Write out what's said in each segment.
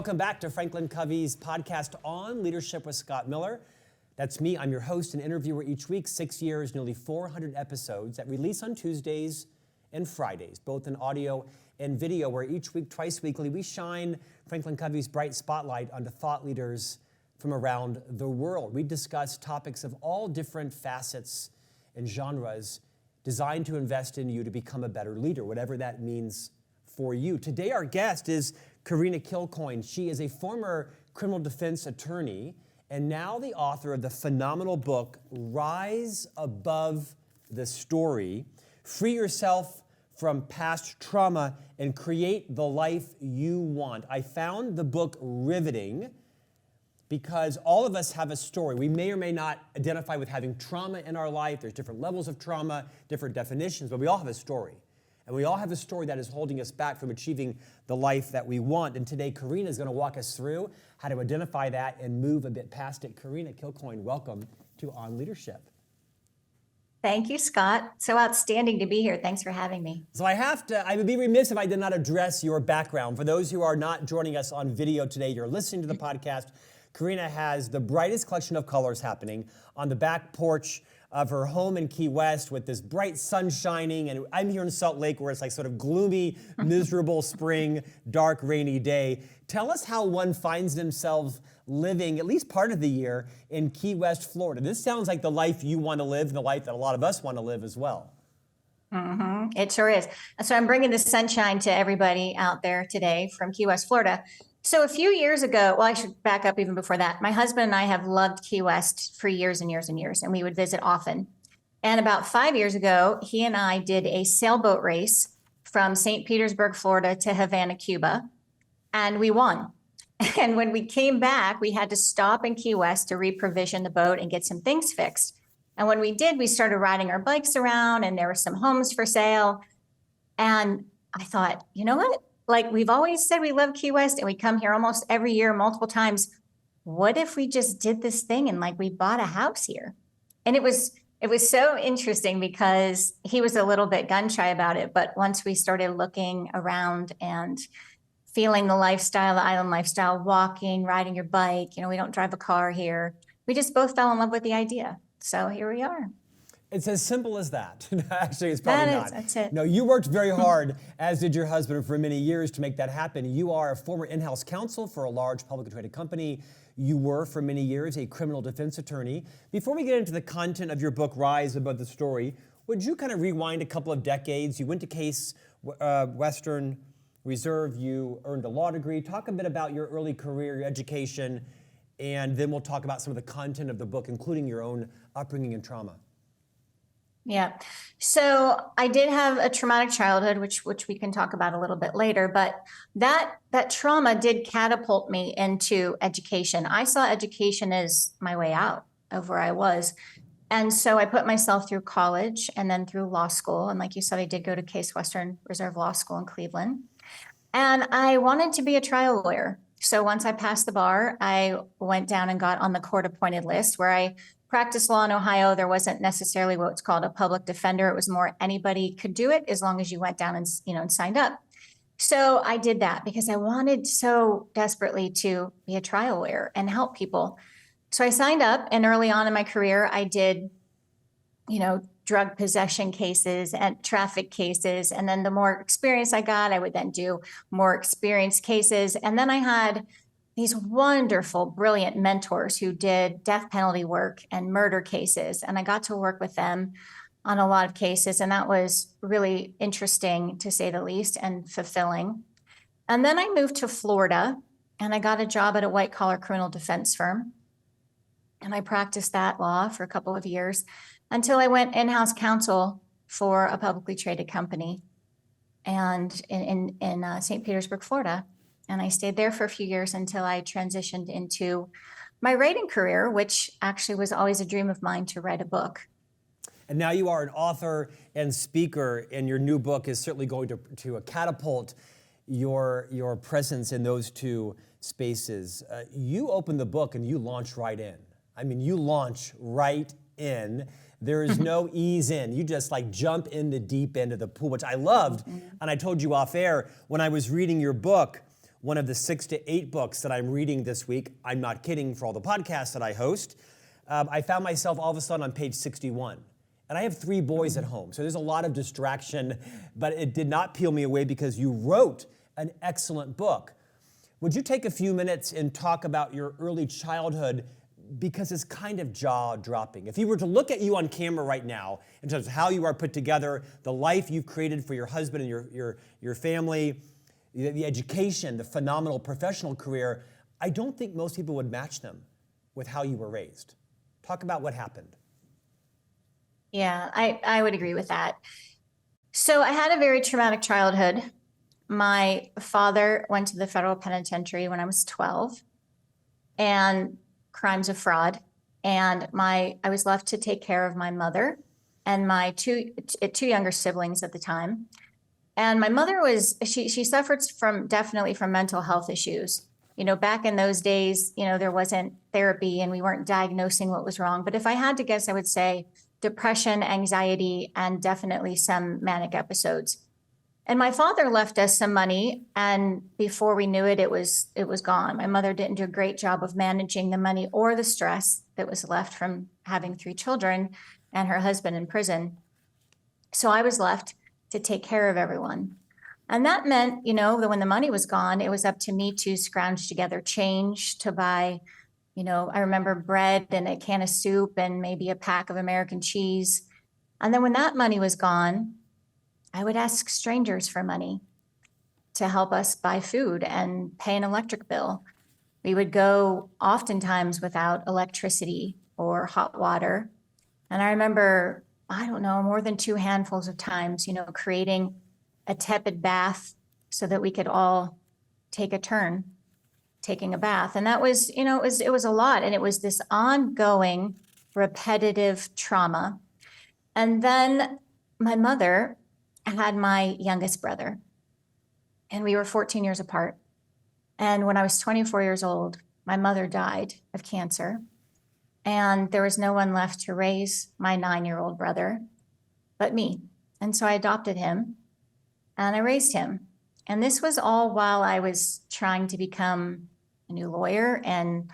Welcome back to Franklin Covey's podcast on Leadership with Scott Miller. That's me. I'm your host and interviewer each week, 6 years, nearly 400 episodes that release on Tuesdays and Fridays, both in audio and video, where each week, twice weekly, we shine Franklin Covey's bright spotlight onto thought leaders from around the world. We discuss topics of all different facets and genres designed to invest in you to become a better leader, whatever that means for you. Today, our guest is Karena Kilcoyne. She is a former criminal defense attorney and now the author of the phenomenal book, Rise Above the Story. Free yourself from past trauma and create the life you want. I found the book riveting because all of us have a story. We may or may not identify with having trauma in our life. There's different levels of trauma, different definitions, but we all have a story. And we all have a story that is holding us back from achieving the life that we want. And today, Karena is going to walk us through how to identify that and move a bit past it. Karena Kilcoyne, welcome to On Leadership. Thank you, Scott. So outstanding to be here. Thanks for having me. So I would be remiss if I did not address your background. For those who are not joining us on video today, you're listening to the podcast. Karena has the brightest collection of colors happening on the back porch of her home in Key West with this bright sun shining. And I'm here in Salt Lake where it's like sort of gloomy, miserable spring, dark, rainy day. Tell us how one finds themselves living at least part of the year in Key West, Florida. This sounds like the life you want to live and the life that a lot of us want to live as well. Mm-hmm. It sure is. So I'm bringing the sunshine to everybody out there today from Key West, Florida. So a few years ago, well, I should back up even before that. My husband and I have loved Key West for years and years and years, and we would visit often. And about 5 years ago, he and I did a sailboat race from St. Petersburg, Florida to Havana, Cuba, and we won. And when we came back, we had to stop in Key West to reprovision the boat and get some things fixed. And when we did, we started riding our bikes around, and there were some homes for sale. And I thought, you know what? Like, we've always said we love Key West and we come here almost every year, multiple times. What if we just did this thing and like we bought a house here? And it was so interesting because he was a little bit gun shy about it. But once we started looking around and feeling the lifestyle, the island lifestyle, walking, riding your bike, we don't drive a car here. We just both fell in love with the idea. So here we are. It's as simple as that. Actually, it's probably not. That's it. No, you worked very hard, as did your husband, for many years to make that happen. You are a former in-house counsel for a large publicly traded company. You were, for many years, a criminal defense attorney. Before we get into the content of your book, Rise Above the Story, would you kind of rewind a couple of decades? You went to Case Western Reserve. You earned a law degree. Talk a bit about your early career, your education, and then we'll talk about some of the content of the book, including your own upbringing and trauma. Yeah. So I did have a traumatic childhood, which we can talk about a little bit later, but that trauma did catapult me into education. I saw education as my way out of where I was. And so I put myself through college and then through law school. And like you said, I did go to Case Western Reserve Law School in Cleveland. And I wanted to be a trial lawyer. So once I passed the bar, I went down and got on the court appointed list where I practiced law in Ohio. There wasn't necessarily what's called a public defender. It was more anybody could do it as long as you went down and signed up. So I did that because I wanted so desperately to be a trial lawyer and help people. So I signed up, and early on in my career, I did, drug possession cases and traffic cases. And then the more experience I got, I would then do more experienced cases. And then I had these wonderful, brilliant mentors who did death penalty work and murder cases. And I got to work with them on a lot of cases. And that was really interesting, to say the least, and fulfilling. And then I moved to Florida and I got a job at a white collar criminal defense firm. And I practiced that law for a couple of years until I went in-house counsel for a publicly traded company and in St. Petersburg, Florida. And I stayed there for a few years until I transitioned into my writing career, which actually was always a dream of mine, to write a book. And now you are an author and speaker, and your new book is certainly going to catapult your presence in those two spaces. You open the book and you launch right in. I mean, you launch right in. There is no ease in. You just jump in the deep end of the pool, which I loved. And I told you off air, when I was reading your book, one of the 6 to 8 books that I'm reading this week. I'm not kidding, for all the podcasts that I host. I found myself all of a sudden on page 61. And I have 3 boys at home, so there's a lot of distraction, but it did not peel me away because you wrote an excellent book. Would you take a few minutes and talk about your early childhood, because it's kind of jaw-dropping? If you were to look at you on camera right now, in terms of how you are put together, the life you've created for your husband and your family, the education, the phenomenal professional career, I don't think most people would match them with how you were raised. Talk about what happened. Yeah, I would agree with that. So I had a very traumatic childhood. My father went to the federal penitentiary when I was 12, and crimes of fraud. And I was left to take care of my mother and my two younger siblings at the time. And my mother she suffered definitely from mental health issues. Back in those days, there wasn't therapy and we weren't diagnosing what was wrong. But if I had to guess, I would say depression, anxiety, and definitely some manic episodes. And my father left us some money, and before we knew it, it was gone. My mother didn't do a great job of managing the money or the stress that was left from having 3 children and her husband in prison. So I was left to take care of everyone. And that meant, that when the money was gone, it was up to me to scrounge together change to buy, I remember bread and a can of soup and maybe a pack of American cheese. And then when that money was gone, I would ask strangers for money to help us buy food and pay an electric bill. We would go oftentimes without electricity or hot water. And I remember, I don't know, more than 2 handfuls of times, creating a tepid bath so that we could all take a turn taking a bath. And that was, it was a lot. And it was this ongoing repetitive trauma. And then my mother had my youngest brother, and we were 14 years apart. And when I was 24 years old, my mother died of cancer, and there was no one left to raise my 9-year-old brother but me. And so I adopted him and I raised him. And this was all while I was trying to become a new lawyer and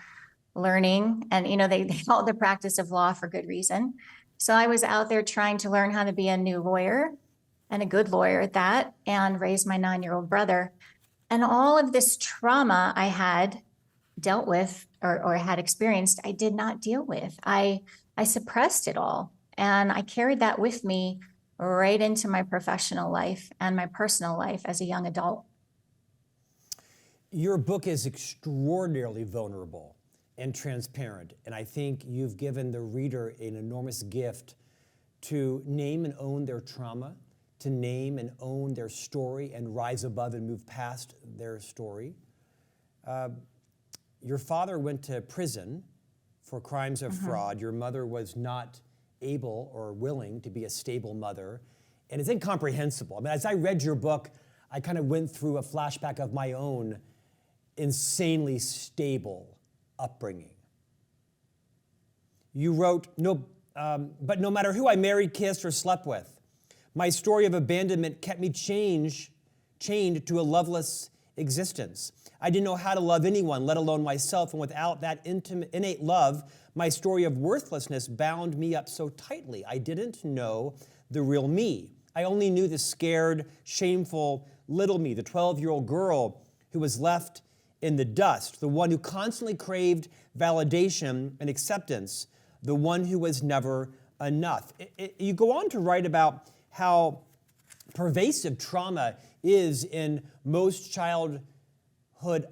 learning. And, they call it the practice of law for good reason. So I was out there trying to learn how to be a new lawyer, and a good lawyer at that, and raise my 9-year-old brother. And all of this trauma I had dealt with or had experienced, I did not deal with. I suppressed it all. And I carried that with me right into my professional life and my personal life as a young adult. Your book is extraordinarily vulnerable and transparent. And I think you've given the reader an enormous gift to name and own their trauma, to name and own their story and rise above and move past their story. Your father went to prison for crimes of fraud. Your mother was not able or willing to be a stable mother. And it's incomprehensible. I mean, as I read your book, I kind of went through a flashback of my own insanely stable upbringing. You wrote, but no matter who I married, kissed, or slept with, my story of abandonment kept me chained to a loveless existence. I didn't know how to love anyone, let alone myself, and without that innate love, my story of worthlessness bound me up so tightly. I didn't know the real me. I only knew the scared, shameful little me, the 12-year-old girl who was left in the dust, the one who constantly craved validation and acceptance, the one who was never enough. You go on to write about how pervasive trauma is in most childhood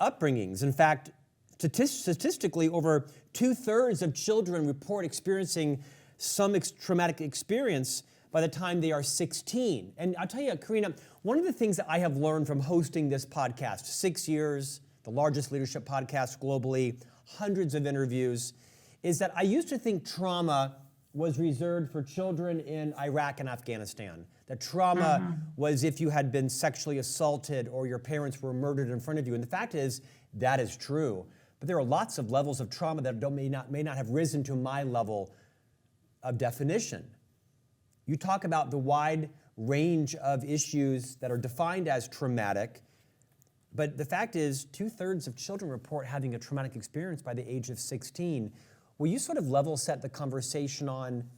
upbringings. In fact, statistically, over 2/3 of children report experiencing some traumatic experience by the time they are 16. And I'll tell you, Karena, one of the things that I have learned from hosting this podcast, 6 years, the largest leadership podcast globally, hundreds of interviews, is that I used to think trauma was reserved for children in Iraq and Afghanistan. That trauma was if you had been sexually assaulted or your parents were murdered in front of you. And the fact is, that is true. But there are lots of levels of trauma that may not have risen to my level of definition. You talk about the wide range of issues that are defined as traumatic, But the fact is, 2/3 of children report having a traumatic experience by the age of 16. Will you sort of level set the conversation on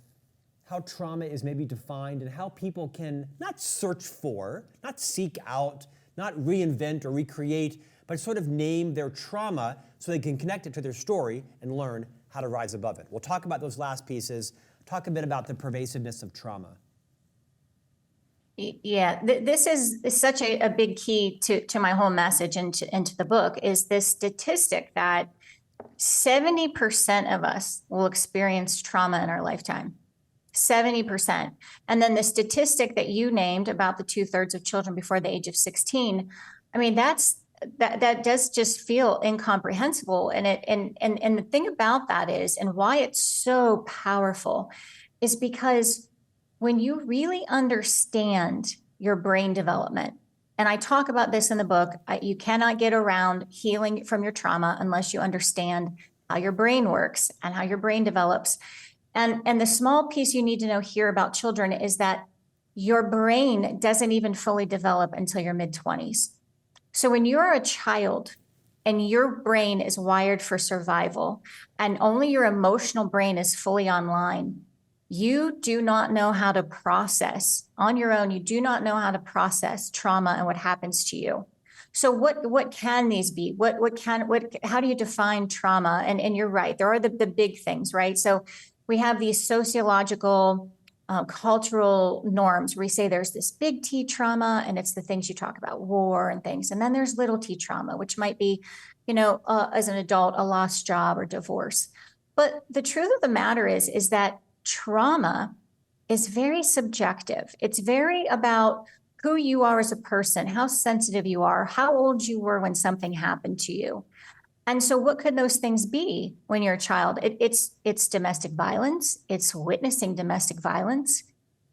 how trauma is maybe defined and how people can not search for, not seek out, not reinvent or recreate, but sort of name their trauma so they can connect it to their story and learn how to rise above it? We'll talk about those last pieces, talk a bit about the pervasiveness of trauma. Yeah, this is such a big key to my whole message and to the book is this statistic that 70% of us will experience trauma in our lifetime. 70%. And then the statistic that you named about the 2/3 of children before the age of 16, I mean, that does just feel incomprehensible. And the thing about that is, and why it's so powerful, is because when you really understand your brain development, and I talk about this in the book, you cannot get around healing from your trauma unless you understand how your brain works and how your brain develops. And the small piece you need to know here about children is that your brain doesn't even fully develop until your mid-20s. So when you're a child and your brain is wired for survival and only your emotional brain is fully online, you do not know how to process on your own. You do not know how to process trauma and what happens to you. So what can these be? How do you define trauma? And you're right, there are the big things, right? So we have these sociological, cultural norms where we say there's this big T trauma, and it's the things you talk about, war and things. And then there's little T trauma, which might be, as an adult, a lost job or divorce. But the truth of the matter is that trauma is very subjective. It's very about who you are as a person, how sensitive you are, how old you were when something happened to you. And so what could those things be when you're a child? It's domestic violence. It's witnessing domestic violence.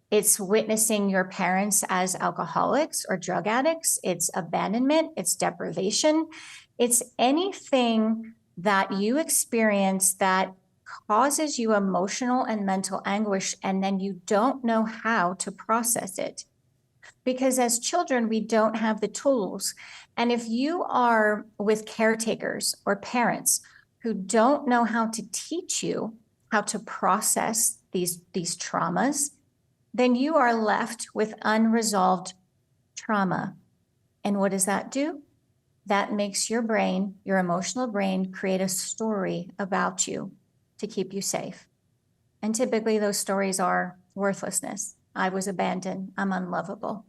It's witnessing your parents as alcoholics or drug addicts. It's abandonment. It's deprivation. It's anything that you experience that causes you emotional and mental anguish, and then you don't know how to process it. Because as children, we don't have the tools. And if you are with caretakers or parents who don't know how to teach you how to process these traumas, then you are left with unresolved trauma. And what does that do? That makes your brain, your emotional brain, create a story about you to keep you safe. And typically those stories are worthlessness. I was abandoned. I'm unlovable.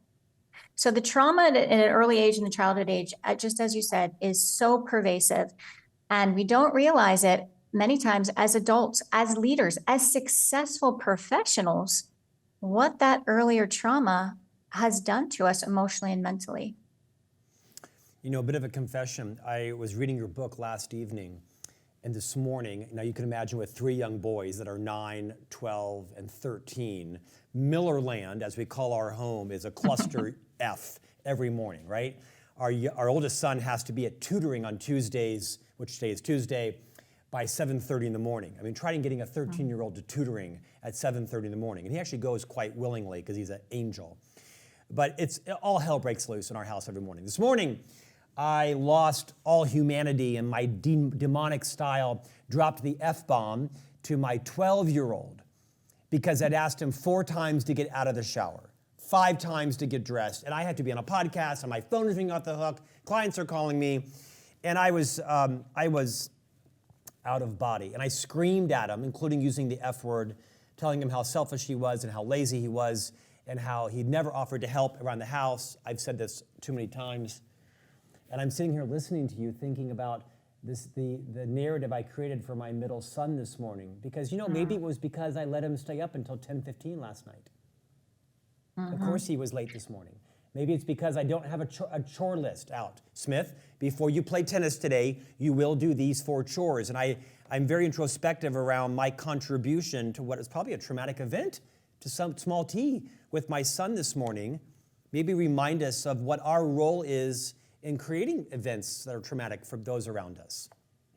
So the trauma at an early age, in the childhood age, just as you said, is so pervasive. And we don't realize it many times as adults, as leaders, as successful professionals, what that earlier trauma has done to us emotionally and mentally. A bit of a confession. I was reading your book last evening, and this morning, now you can imagine with 3 young boys that are 9, 12, and 13, Millerland, as we call our home, is a cluster F every morning, right? Our oldest son has to be at tutoring on Tuesdays, which today is Tuesday, by 7:30 in the morning. I mean, try getting a 13-year-old to tutoring at 7:30 in the morning. And he actually goes quite willingly because he's an angel. But all hell breaks loose in our house every morning. This morning, I lost all humanity and my demonic style dropped the F-bomb to my 12-year-old because I'd asked him 4 times to get out of the shower, 5 times to get dressed, and I had to be on a podcast and my phone was ringing off the hook, clients are calling me, and I was out of body. And I screamed at him, including using the F word, telling him how selfish he was and how lazy he was and how he'd never offered to help around the house. I've said this too many times. And I'm sitting here listening to you thinking about the narrative I created for my middle son this morning. Because, maybe it was because I let him stay up until 10:15 last night. Of course he was late this morning. Maybe it's because I don't have a chore list out. Smith, before you play tennis today, you will do these 4 chores. And I'm very introspective around my contribution to what is probably a traumatic event to some small t with my son this morning. Maybe remind us of what our role is in creating events that are traumatic for those around us,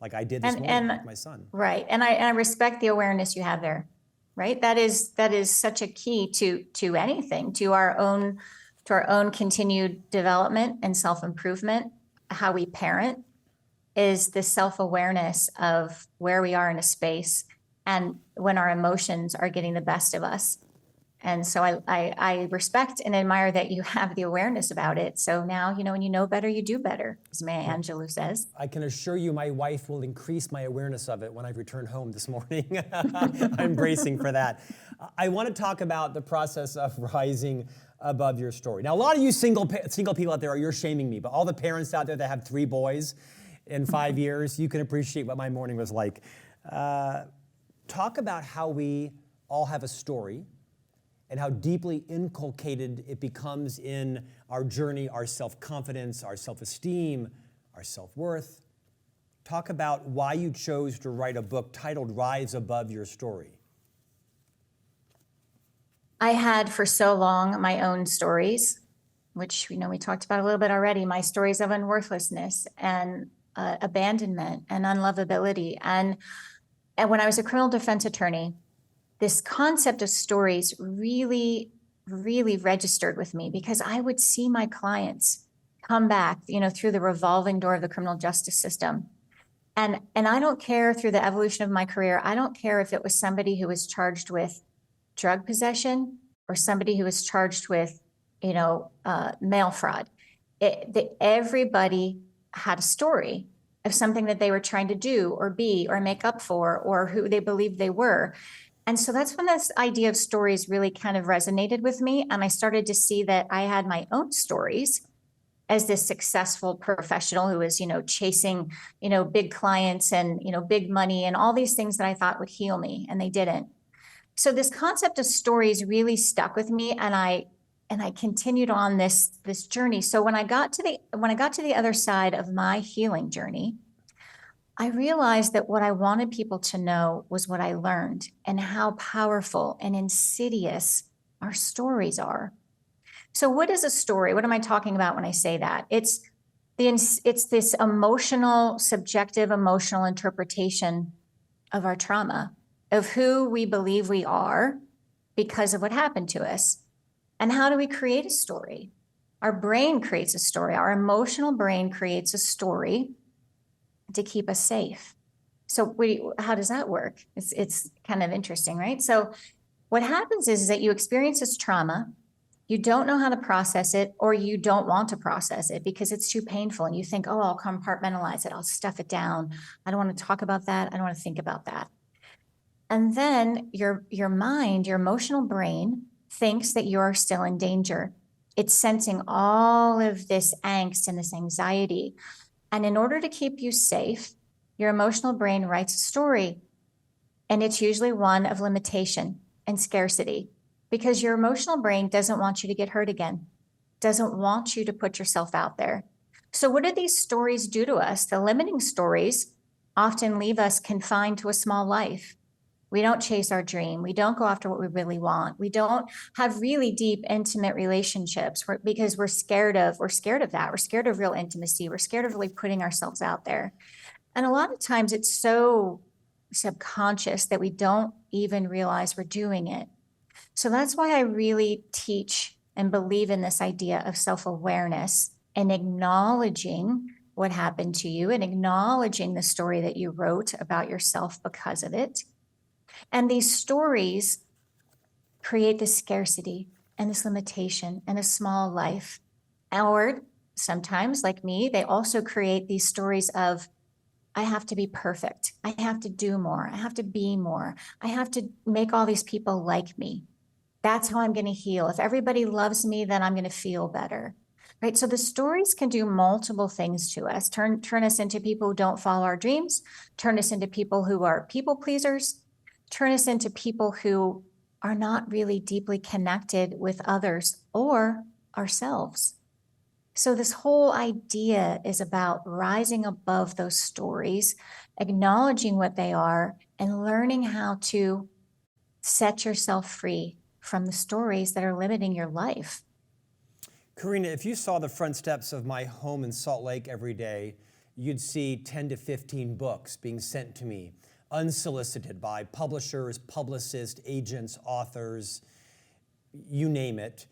like I did this morning with my son. Right, and I respect the awareness you have there, right? That is such a key to anything, to our own continued development and self-improvement. how we parent is the self-awareness of where we are in a space and when our emotions are getting the best of us. And so I respect and admire that you have the awareness about it. So now, when you know better, you do better, as Maya Angelou says. I can assure you my wife will increase my awareness of it when I return home this morning. I'm bracing for that. I want to talk about the process of rising above your story. Now, a lot of you single people out there, you're shaming me, but all the parents out there that have 3 boys in 5 years, you can appreciate what my morning was like. Talk about how we all have a story and how deeply inculcated it becomes in our journey, our self-confidence, our self-esteem, our self-worth. Talk about why you chose to write a book titled Rise Above Your Story. I had for so long my own stories, which we talked about a little bit already, my stories of unworthlessness and abandonment and unlovability. And when I was a criminal defense attorney, this concept of stories really, really registered with me because I would see my clients come back, through the revolving door of the criminal justice system. And I don't care, through the evolution of my career, I don't care if it was somebody who was charged with drug possession or somebody who was charged with, mail fraud. Everybody had a story of something that they were trying to do or be or make up for or who they believed they were. And so that's when this idea of stories really kind of resonated with me. And I started to see that I had my own stories as this successful professional who was, chasing, big clients and, big money and all these things that I thought would heal me, and they didn't. So this concept of stories really stuck with me, and I continued on this journey. So when I got to the other side of my healing journey, I realized that what I wanted people to know was what I learned and how powerful and insidious our stories are. So what is a story? What am I talking about when I say that? It's this subjective emotional interpretation of our trauma, of who we believe we are because of what happened to us. And how do we create a story? Our brain creates a story. Our emotional brain creates a story to keep us safe. So how does that work? It's kind of interesting, right? So what happens is that you experience this trauma, you don't know how to process it, or you don't want to process it because it's too painful. And you think, oh, I'll compartmentalize it. I'll stuff it down. I don't want to talk about that. I don't want to think about that. And then your mind, your emotional brain thinks that you're still in danger. It's sensing all of this angst and this anxiety. And in order to keep you safe, your emotional brain writes a story. And it's usually one of limitation and scarcity because your emotional brain doesn't want you to get hurt again, doesn't want you to put yourself out there. So what do these stories do to us? The limiting stories often leave us confined to a small life. We don't chase our dream. We don't go after what we really want. We don't have really deep, intimate relationships because we're scared of that. We're scared of real intimacy. We're scared of really putting ourselves out there. And a lot of times it's so subconscious that we don't even realize we're doing it. So that's why I really teach and believe in this idea of self-awareness and acknowledging what happened to you and acknowledging the story that you wrote about yourself because of it. And these stories create this scarcity and this limitation and a small life. Or sometimes, like me, they also create these stories of, I have to be perfect. I have to do more. I have to be more. I have to make all these people like me. That's how I'm going to heal. If everybody loves me, then I'm going to feel better. Right? So the stories can do multiple things to us, turn us into people who don't follow our dreams, turn us into people who are people pleasers, turn us into people who are not really deeply connected with others or ourselves. So this whole idea is about rising above those stories, acknowledging what they are, and learning how to set yourself free from the stories that are limiting your life. Karena, if you saw the front steps of my home in Salt Lake every day, you'd see 10 to 15 books being sent to me, unsolicited, by publishers, publicists, agents, authors, you name it.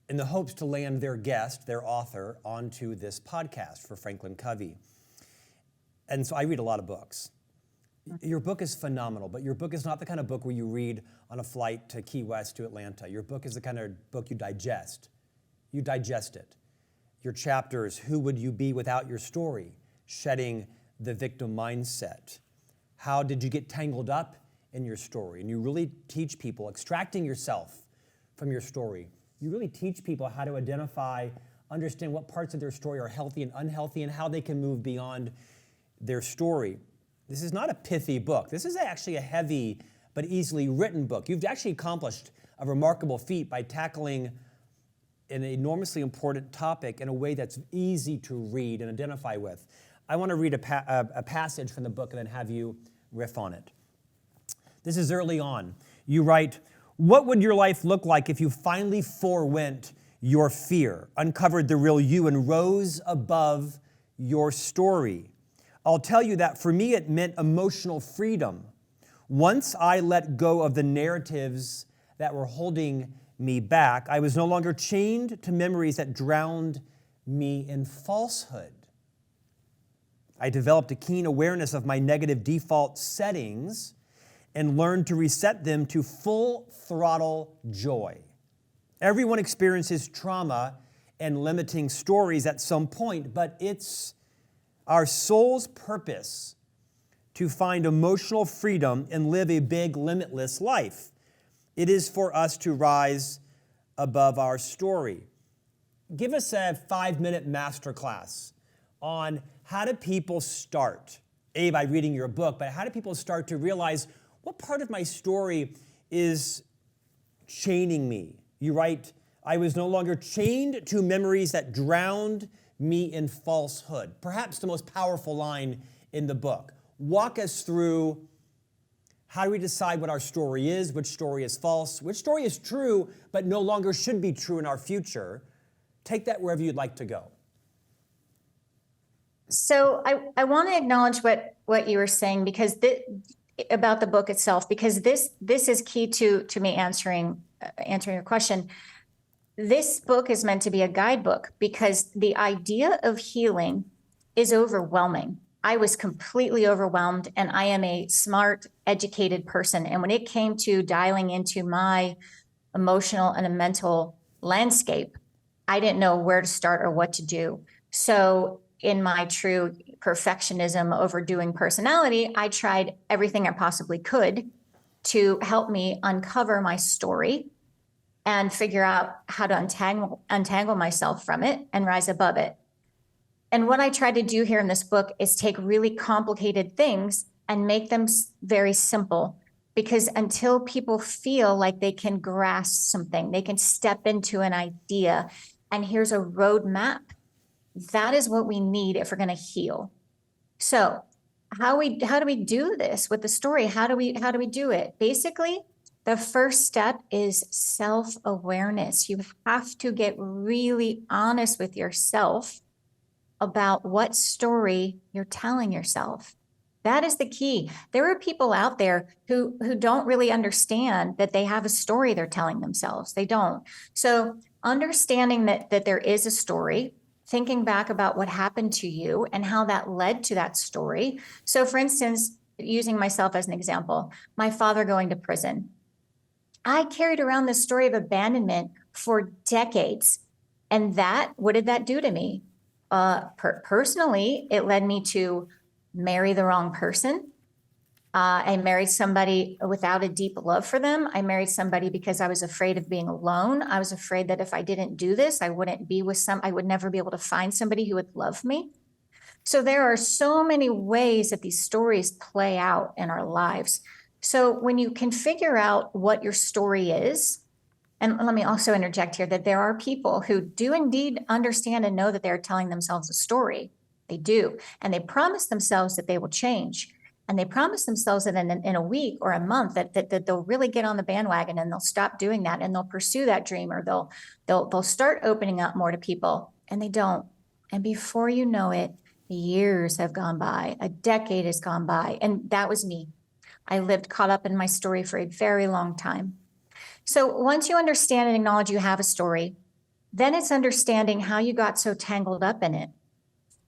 in the hopes to land their guest, their author, onto this podcast for Franklin Covey. And so I read a lot of books. Your book is phenomenal, but your book is not the kind of book where you read on a flight to Key West to Atlanta. Your book is the kind of book you digest. You digest it. Your chapters, Who Would You Be Without Your Story? Shedding the Victim Mindset. How did you get tangled up in your story? And you really teach people, extracting yourself from your story. You really teach people how to identify, understand what parts of their story are healthy and unhealthy, and how they can move beyond their story. This is not a pithy book. This is actually a heavy but easily written book. You've actually accomplished a remarkable feat by tackling an enormously important topic in a way that's easy to read and identify with. I want to read a passage from the book and then have you riff on it. This is early on. You write, "What would your life look like if you finally forewent your fear, uncovered the real you, and rose above your story? I'll tell you that for me it meant emotional freedom. Once I let go of the narratives that were holding me back, I was no longer chained to memories that drowned me in falsehood. I developed a keen awareness of my negative default settings and learned to reset them to full throttle joy. Everyone experiences trauma and limiting stories at some point, but it's our soul's purpose to find emotional freedom and live a big, limitless life. It is for us to rise above our story." Give us a 5-minute masterclass on how do people start, A, by reading your book, but how do people start to realize what part of my story is chaining me? You write, "I was no longer chained to memories that drowned me in falsehood." Perhaps the most powerful line in the book. Walk us through how do we decide what our story is, which story is false, which story is true, but no longer should be true in our future. Take that wherever you'd like to go. So I want to acknowledge what you were saying because about the book itself, because this is key to me answering your question. This book is meant to be a guidebook because the idea of healing is overwhelming. I was completely overwhelmed, and I am a smart, educated person. And when it came to dialing into my emotional and a mental landscape, I didn't know where to start or what to do. So in my true perfectionism, overdoing personality, I tried everything I possibly could to help me uncover my story and figure out how to untangle myself from it and rise above it. And what I try to do here in this book is take really complicated things and make them very simple, because until people feel like they can grasp something, they can step into an idea, and here's a roadmap, that is what we need if we're going to heal. So how do we do this with the story? How do we do it? Basically, the first step is self-awareness. You have to get really honest with yourself about what story you're telling yourself. That is the key. There are people out there who don't really understand that they have a story they're telling themselves. They don't. So understanding that there is a story, thinking back about what happened to you and how that led to that story. So for instance, using myself as an example, my father going to prison. I carried around this story of abandonment for decades. And what did that do to me? Personally, it led me to marry the wrong person. I married somebody without a deep love for them. I married somebody because I was afraid of being alone. I was afraid that if I didn't do this, I would never be able to find somebody who would love me. So there are so many ways that these stories play out in our lives. So when you can figure out what your story is, and let me also interject here that there are people who do indeed understand and know that they're telling themselves a story. They do. And they promise themselves that they will change. And they promise themselves that in a week or a month that they'll really get on the bandwagon and they'll stop doing that and they'll pursue that dream, or they'll start opening up more to people, and they don't. And before you know it, years have gone by, a decade has gone by, and that was me. I lived caught up in my story for a very long time. So once you understand and acknowledge you have a story, Then it's understanding how you got so tangled up in it.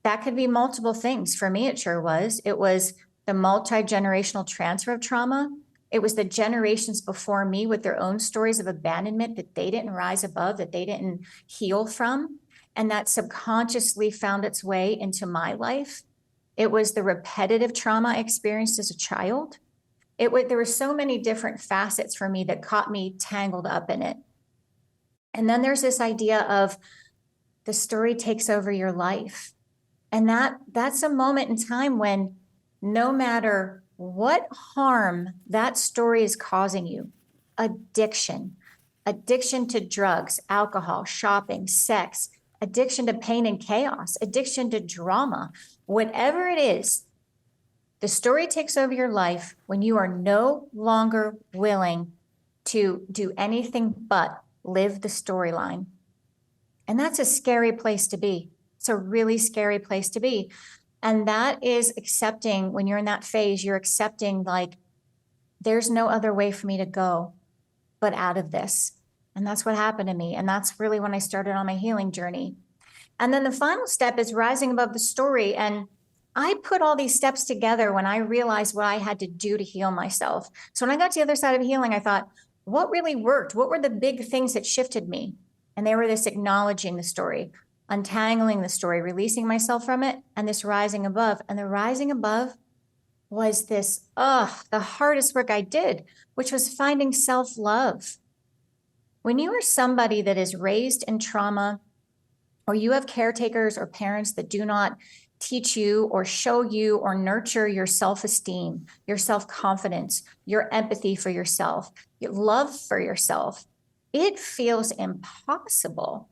That could be multiple things. For me, it sure was. It was the multi-generational transfer of trauma. It was the generations before me with their own stories of abandonment that they didn't rise above, that they didn't heal from, and that subconsciously found its way into my life. It was the repetitive trauma I experienced as a child. There were so many different facets for me that caught me tangled up in it. And then there's this idea of the story takes over your life. And that's a moment in time when no matter what harm that story is causing you, addiction to drugs, alcohol, shopping, sex, addiction to pain and chaos, addiction to drama, whatever it is, the story takes over your life when you are no longer willing to do anything but live the storyline. And that's a scary place to be. It's a really scary place to be. And that is accepting, when you're in that phase, you're accepting like, there's no other way for me to go but out of this. And that's what happened to me. And that's really when I started on my healing journey. And then the final step is rising above the story. And I put all these steps together when I realized what I had to do to heal myself. So when I got to the other side of healing, I thought, what really worked? What were the big things that shifted me? And they were this acknowledging the story, untangling the story, releasing myself from it, and this rising above. And the rising above was this, the hardest work I did, which was finding self-love. When you are somebody that is raised in trauma, or you have caretakers or parents that do not teach you or show you or nurture your self-esteem, your self-confidence, your empathy for yourself, your love for yourself, it feels impossible.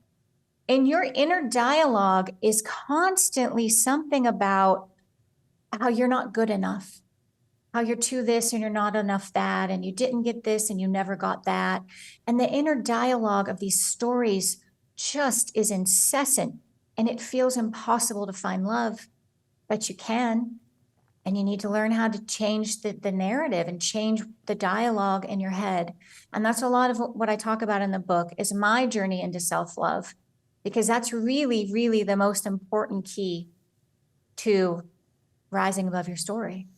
And your inner dialogue is constantly something about how you're not good enough, how you're too this and you're not enough that, and you didn't get this and you never got that. And the inner dialogue of these stories just is incessant, and it feels impossible to find love, but you can. And you need to learn how to change the narrative and change the dialogue in your head. And that's a lot of what I talk about in the book is my journey into self-love, because that's really, really the most important key to rising above your story.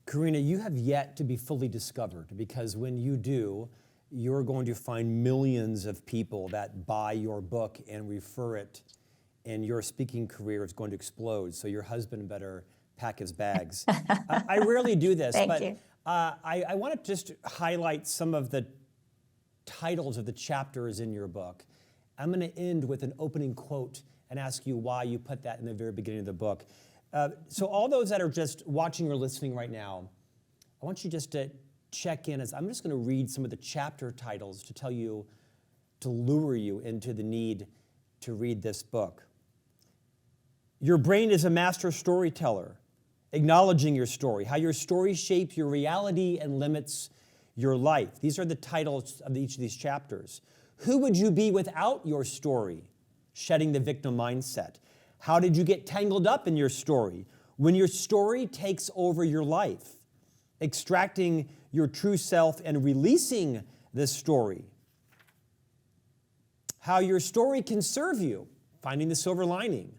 Karena, you have yet to be fully discovered, because when you do, you're going to find millions of people that buy your book and refer it, and your speaking career is going to explode. So your husband better pack his bags. I rarely do this, Thank you. I want to just highlight some of the titles of the chapters in your book. I'm going to end with an opening quote and ask you why you put that in the very beginning of the book. So all those that are just watching or listening right now, I want you just to check in as I'm just going to read some of the chapter titles to tell you, to lure you into the need to read this book. Your brain is a master storyteller, acknowledging your story, how your story shapes your reality and limits your life. These are the titles of each of these chapters. Who would you be without your story? Shedding the victim mindset. How did you get tangled up in your story? When your story takes over your life. Extracting your true self and releasing this story. How your story can serve you. Finding the silver lining.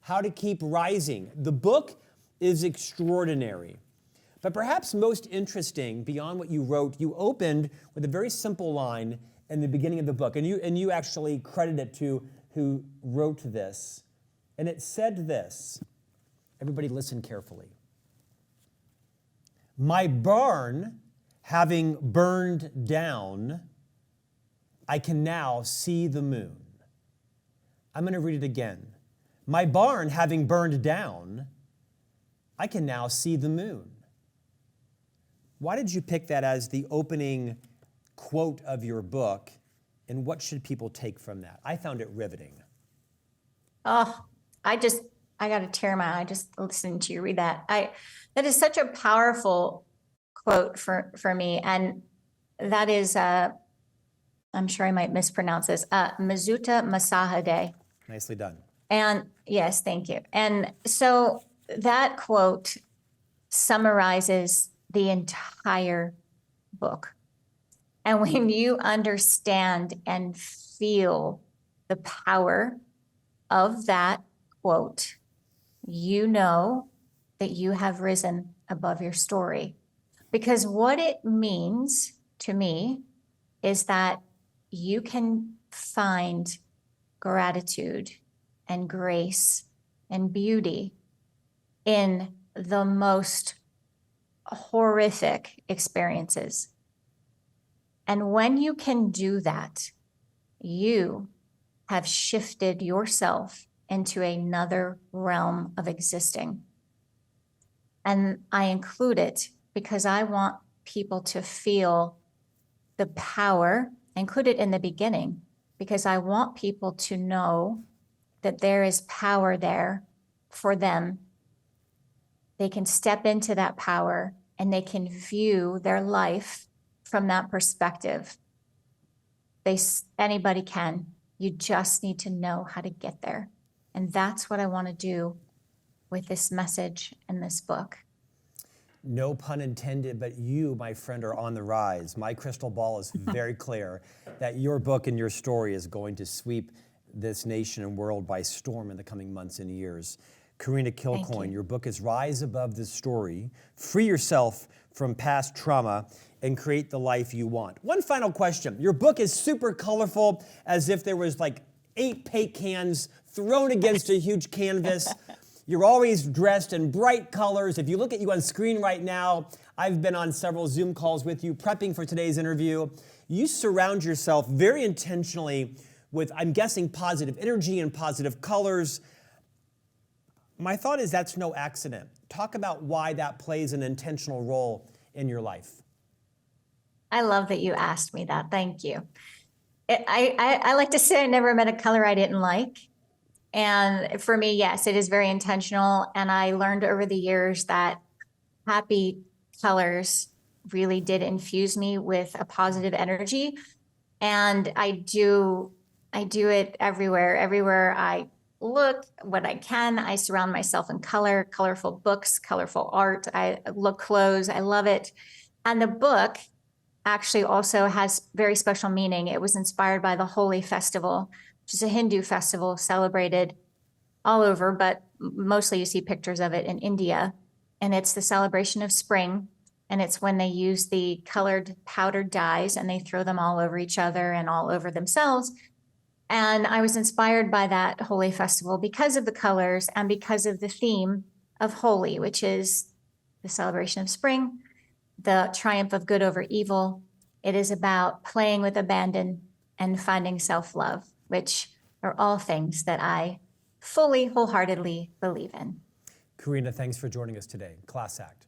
How to keep rising. The book is extraordinary. But perhaps most interesting, beyond what you wrote, you opened with a very simple line in the beginning of the book. And you actually credit it to who wrote this. And it said this. Everybody listen carefully. My barn having burned down, I can now see the moon. I'm going to read it again. My barn having burned down, I can now see the moon. Why did you pick that as the opening quote of your book, and what should people take from that? I found it riveting. Oh, I got a tear in my eye just listening to you read that. That is such a powerful quote for me. And that is, I'm sure I might mispronounce this, Mizuta Masahide. Nicely done. And yes, thank you. And so that quote summarizes the entire book. And when you understand and feel the power of that quote, you know that you have risen above your story. Because what it means to me is that you can find gratitude and grace and beauty in the most horrific experiences. And when you can do that, you have shifted yourself into another realm of existing. And I include it because I want people to feel the power. I include it in the beginning because I want people to know that there is power there for them. They can step into that power and they can view their life from that perspective. Anybody can. You just need to know how to get there. And that's what I want to do with this message and this book. No pun intended, but you, my friend, are on the rise. My crystal ball is very clear that your book and your story is going to sweep this nation and world by storm in the coming months and years. Karena Kilcoyne, your book is Rise Above the Story, Free Yourself from Past Trauma, and Create the Life You Want. One final question. Your book is super colorful, as if there was like 8 paint cans thrown against a huge canvas. You're always dressed in bright colors. If you look at you on screen right now, I've been on several Zoom calls with you, prepping for today's interview. You surround yourself very intentionally with, I'm guessing, positive energy and positive colors. My thought is that's no accident. Talk about why that plays an intentional role in your life. I love that you asked me that. Thank you. I like to say I never met a color I didn't like. And for me, yes, it is very intentional. And I learned over the years that happy colors really did infuse me with a positive energy. And I do it everywhere. Everywhere I look, what I can, I surround myself in color, colorful books, colorful art. I look clothes. I love it. And the book actually also has very special meaning. It was inspired by the Holi festival, which is a Hindu festival celebrated all over, but mostly you see pictures of it in India. And it's the celebration of spring. And it's when they use the colored powdered dyes and they throw them all over each other and all over themselves. And I was inspired by that Holi festival because of the colors and because of the theme of Holi, which is the celebration of spring, the triumph of good over evil. It is about playing with abandon and finding self-love, which are all things that I fully, wholeheartedly believe in. Karena, thanks for joining us today. Class act.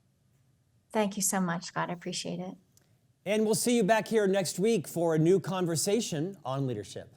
Thank you so much, Scott. I appreciate it. And we'll see you back here next week for a new conversation on leadership.